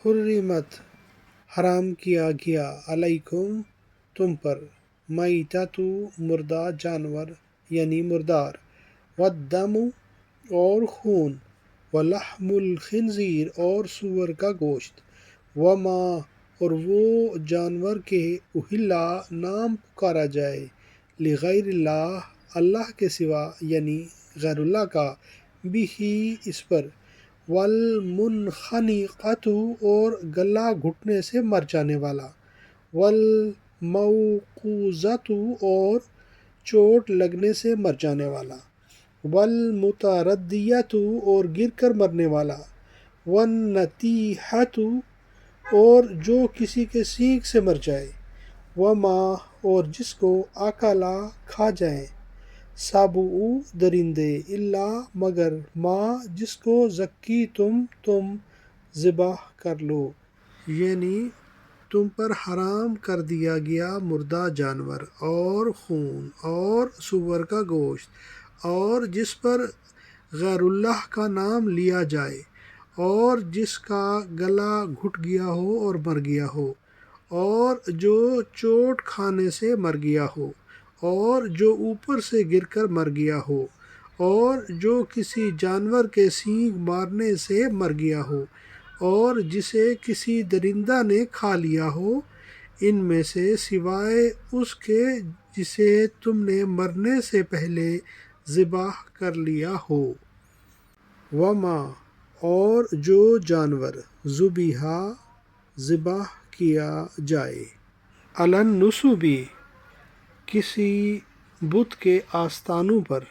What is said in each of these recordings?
حرمت حرام کیا گیا علیکم تم پر میتۃ مردہ جانور یعنی مردار، والدم اور خون، ولحم الخنزیر اور سور کا گوشت، وما اور وہ جانور کے اہلا نام پکارا جائے لغیر اللہ اللہ کے سوا یعنی غیر اللہ کا، بھی اس پر، والمنخنقۃ اور گلا گھٹنے سے مر جانے والا، والموقوذۃ اور چوٹ لگنے سے مر جانے والا، والمتردیۃ اور گر کر مرنے والا، والنطیحۃ اور جو کسی کے سینگ سے مر جائے، وما اور جس کو اکلا کھا جائیں، سابع درندے، الا مگر ما جس کو ذکی تم ذبح کر لو، یعنی تم پر حرام کر دیا گیا مردہ جانور اور خون اور سور کا گوشت اور جس پر غیر اللہ کا نام لیا جائے اور جس کا گلا گھٹ گیا ہو اور مر گیا ہو، اور جو چوٹ کھانے سے مر گیا ہو، اور جو اوپر سے گر کر مر گیا ہو، اور جو کسی جانور کے سینگ مارنے سے مر گیا ہو، اور جسے کسی درندہ نے کھا لیا ہو، ان میں سے سوائے اس کے جسے تم نے مرنے سے پہلے ذبح کر لیا ہو، وما اور جو جانور ذبح کیا جائے، علی النصب کسی بت کے آستانوں پر،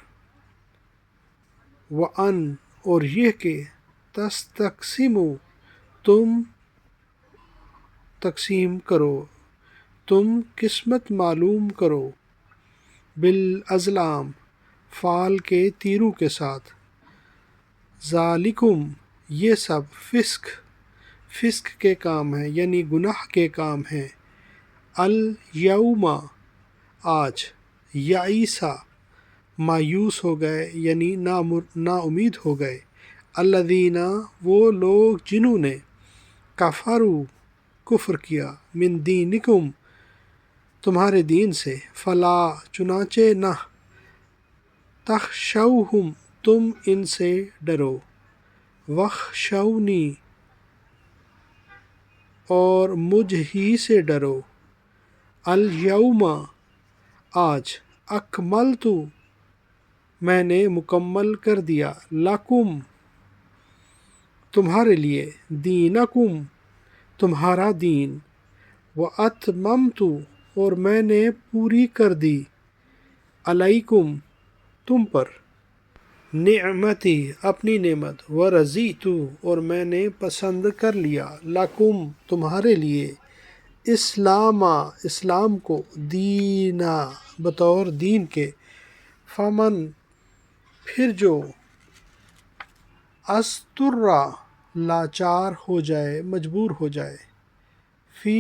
وان اور یہ کہ تستقسموا تم تقسیم کرو، تم قسمت معلوم کرو، بالازلام فال کے تیروں کے ساتھ، ذالکم یہ سب فسق کے کام ہیں یعنی گناہ کے کام ہیں، الیوم آج، یعیسا مایوس ہو گئے یعنی نا امید ہو گئے، الذین وہ لوگ جنہوں نے کفروا کفر کیا، من دینکم تمہارے دین سے، فلا چنانچہ نہ، تخشوہم تم ان سے ڈرو، واخشونی اور مجھ ہی سے ڈرو، الیوم آج، اکملت میں نے مکمل کر دیا، لکم تمہارے لیے، دینکم تمہارا دین، واتممت اور میں نے پوری کر دی، علیکم تم پر، نعمتی اپنی نعمت، ورضیت اور میں نے پسند کر لیا، لکم تمہارے لیے، اسلام کو، دینا بطور دین کے، فمن پھر جو اضطر لاچار ہو جائے مجبور ہو جائے، فی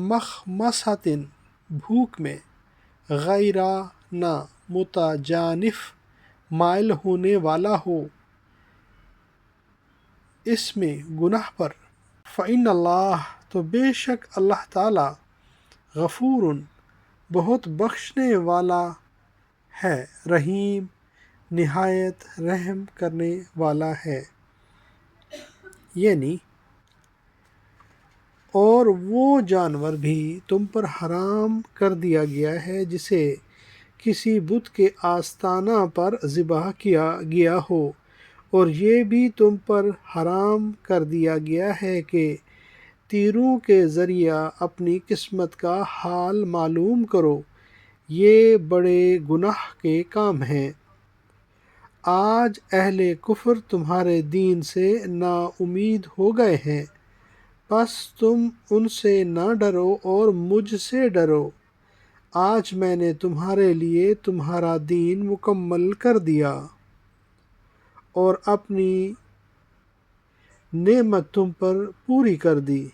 مخمصۃ بھوک میں، غیر نہ متجانف مائل ہونے والا ہو، اس میں گناہ پر، فإن اللہ تو بے شک اللہ تعالی، غفور بہت بخشنے والا ہے، رحیم نہایت رحم کرنے والا ہے، یعنی اور وہ جانور بھی تم پر حرام کر دیا گیا ہے جسے کسی بت کے آستانہ پر ذبح کیا گیا ہو، اور یہ بھی تم پر حرام کر دیا گیا ہے کہ تیروں کے ذریعہ اپنی قسمت کا حال معلوم کرو، یہ بڑے گناہ کے کام ہیں، آج اہل کفر تمہارے دین سے نا امید ہو گئے ہیں، پس تم ان سے نہ ڈرو اور مجھ سے ڈرو، آج میں نے تمہارے لیے تمہارا دین مکمل کر دیا اور اپنی نعمت تم پر پوری کر دی،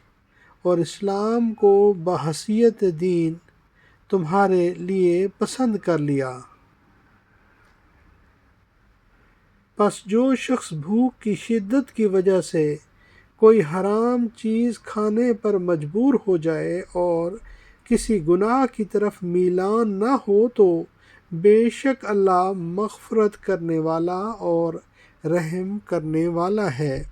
اور اسلام کو بحیثیت دین تمہارے لیے پسند کر لیا، پس جو شخص بھوک کی شدت کی وجہ سے کوئی حرام چیز کھانے پر مجبور ہو جائے اور کسی گناہ کی طرف میلان نہ ہو تو بے شک اللہ مغفرت کرنے والا اور رحم کرنے والا ہے۔